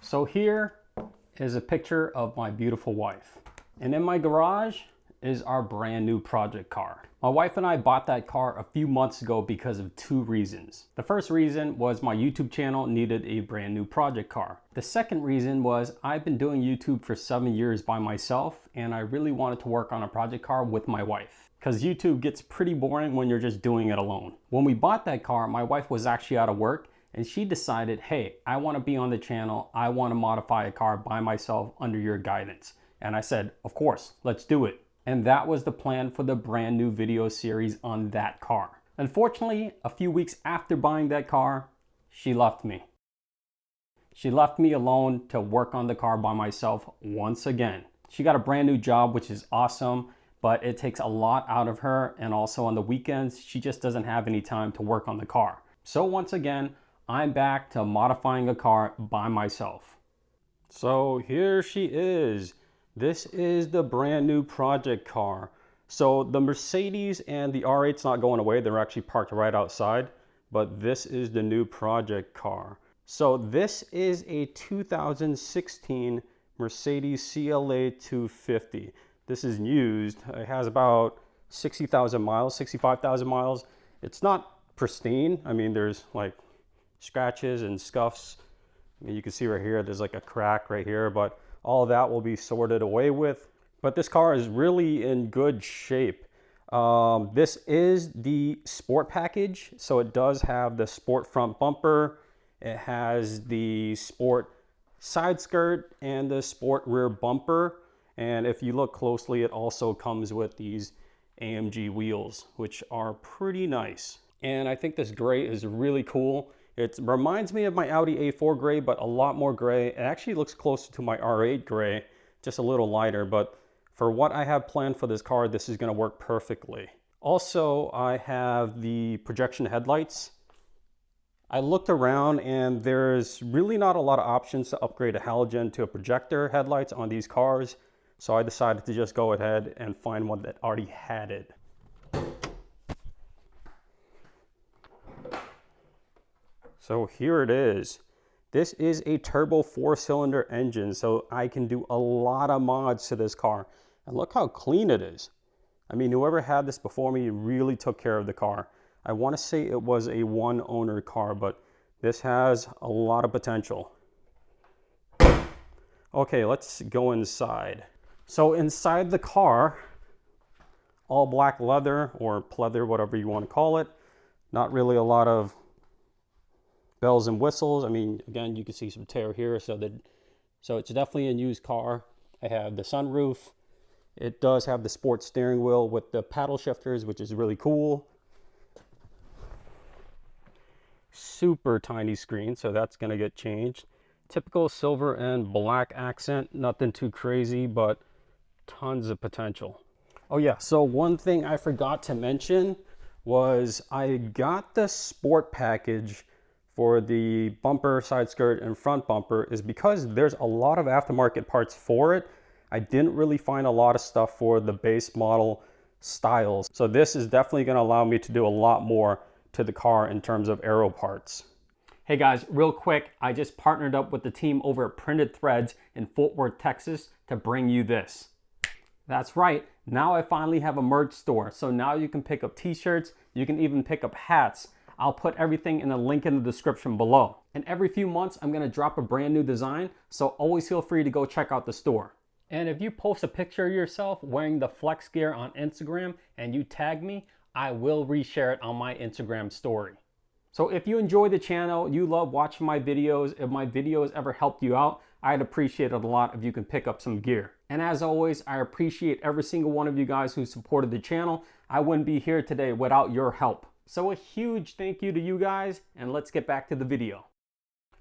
So here is a picture of my beautiful wife. And in my garage is our brand new project car. My wife and I bought that car a few months ago because of two reasons. The first reason was my YouTube channel needed a brand new project car. The second reason was I've been doing YouTube for 7 years by myself, and I really wanted to work on a project car with my wife, because YouTube gets pretty boring when you're just doing it alone. When we bought that car, my wife was actually out of work, and she decided, hey, I want to be on the channel. I want to modify a car by myself under your guidance. And I said, of course, let's do it. And that was the plan for the brand new video series on that car. Unfortunately, a few weeks after buying that car, she left me. She left me alone to work on the car by myself once again. She got a brand new job, which is awesome, but it takes a lot out of her. And also on the weekends, she just doesn't have any time to work on the car. So once again, I'm back to modifying a car by myself. So here she is. This is the brand new project car. So the Mercedes and the R8's not going away. They're actually parked right outside, but this is the new project car. So this is a 2016 Mercedes CLA250. This is used. It has about 60,000 miles, 65,000 miles. It's not pristine. I mean, there's like scratches and scuffs. I mean, you can see right here, there's like a crack right here, but all of that will be sorted away with. But this car is really in good shape. This is the sport package. So it does have the sport front bumper. It has the sport side skirt and the sport rear bumper. And if you look closely, it also comes with these AMG wheels, which are pretty nice. And I think this gray is really cool. It reminds me of my Audi A4 gray, but a lot more gray. It actually looks closer to my R8 gray, just a little lighter. But for what I have planned for this car, this is going to work perfectly. Also, I have the projection headlights. I looked around and there's really not a lot of options to upgrade a halogen to a projector headlights on these cars. So I decided to just go ahead and find one that already had it. So here it is. This is a turbo 4-cylinder engine, so I can do a lot of mods to this car. And look how clean it is. I mean, whoever had this before me really took care of the car. I want to say it was a one-owner car, but this has a lot of potential. Okay, let's go inside. So inside the car, all black leather or pleather, whatever you want to call it. Not really a lot of bells and whistles. I mean, again, you can see some tear here, so it's definitely a used car. I have the sunroof. It does have the sports steering wheel with the paddle shifters, which is really cool. Super tiny screen, so that's going to get changed. Typical silver and black accent, nothing too crazy, but tons of potential. Oh yeah, so one thing I forgot to mention was I got the sport package for the bumper, side skirt, and front bumper is because there's a lot of aftermarket parts for it. I didn't really find a lot of stuff for the base model styles. So this is definitely gonna allow me to do a lot more to the car in terms of aero parts. Hey guys, real quick, I just partnered up with the team over at Printed Threads in Fort Worth, Texas to bring you this. That's right, now I finally have a merch store. So now you can pick up t-shirts, you can even pick up hats. I'll put everything in the link in the description below. And every few months, I'm gonna drop a brand new design, so always feel free to go check out the store. And if you post a picture of yourself wearing the flex gear on Instagram and you tag me, I will reshare it on my Instagram story. So if you enjoy the channel, you love watching my videos, if my videos ever helped you out, I'd appreciate it a lot if you can pick up some gear. And as always, I appreciate every single one of you guys who supported the channel. I wouldn't be here today without your help. So a huge thank you to you guys, and let's get back to the video.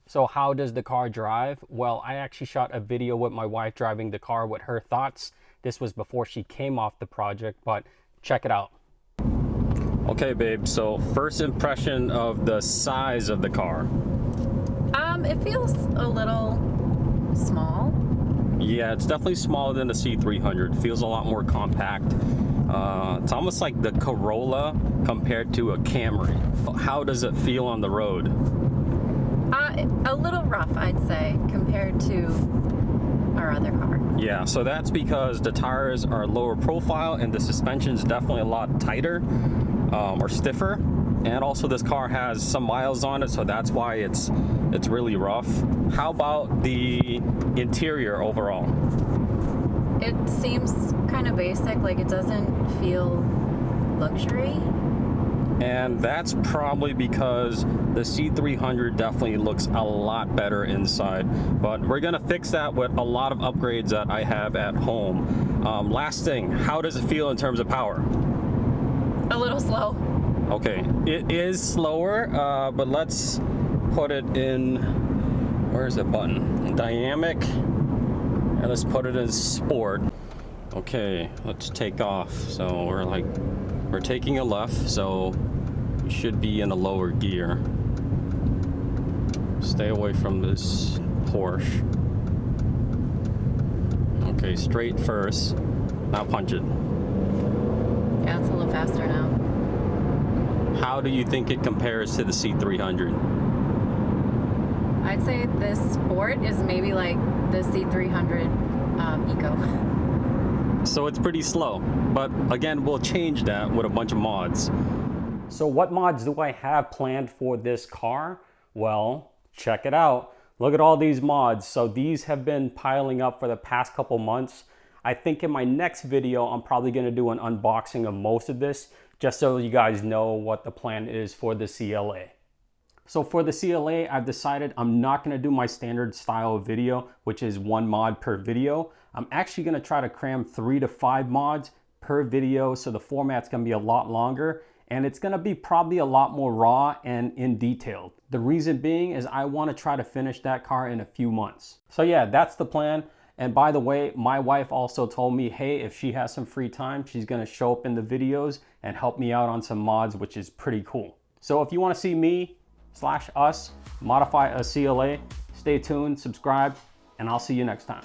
So how does the car drive? Well, I actually shot a video with my wife driving the car with her thoughts. This was before she came off the project, but check it out. Okay, babe, so first impression of the size of the car. It feels a little small. Yeah, it's definitely smaller than the C300. Feels a lot more compact. It's almost like the Corolla compared to a Camry. How does it feel on the road? A little rough, I'd say, compared to our other car. Yeah, so that's because the tires are lower profile and the suspension's definitely a lot tighter or stiffer. And also this car has some miles on it, so that's why it's really rough. How about the interior overall? It seems kind of basic, like it doesn't feel luxury. And that's probably because the C300 definitely looks a lot better inside. But we're gonna fix that with a lot of upgrades that I have at home. Last thing, how does it feel in terms of power? A little slow. Okay, it is slower, but let's put it in, where's the button? Dynamic, and let's put it in sport. Okay, let's take off. So we're taking a left, so we should be in a lower gear. Stay away from this Porsche. Okay, straight first. Now punch it. Yeah, it's a little faster now. How do you think it compares to the C300? I'd say this Sport is maybe like the C300 Eco. So it's pretty slow, but again, we'll change that with a bunch of mods. So what mods do I have planned for this car? Well, check it out. Look at all these mods. So these have been piling up for the past couple months. I think in my next video, I'm probably gonna do an unboxing of most of this, just so you guys know what the plan is for the CLA. So for the CLA, I've decided I'm not gonna do my standard style of video, which is 1 mod per video. I'm actually gonna try to cram 3 to 5 mods per video, so the format's gonna be a lot longer, and it's gonna be probably a lot more raw and in detail. The reason being is I wanna try to finish that car in a few months. So yeah, that's the plan. And by the way, my wife also told me, hey, if she has some free time, she's gonna show up in the videos and help me out on some mods, which is pretty cool. So if you wanna see me/us modify a CLA, stay tuned, subscribe, and I'll see you next time.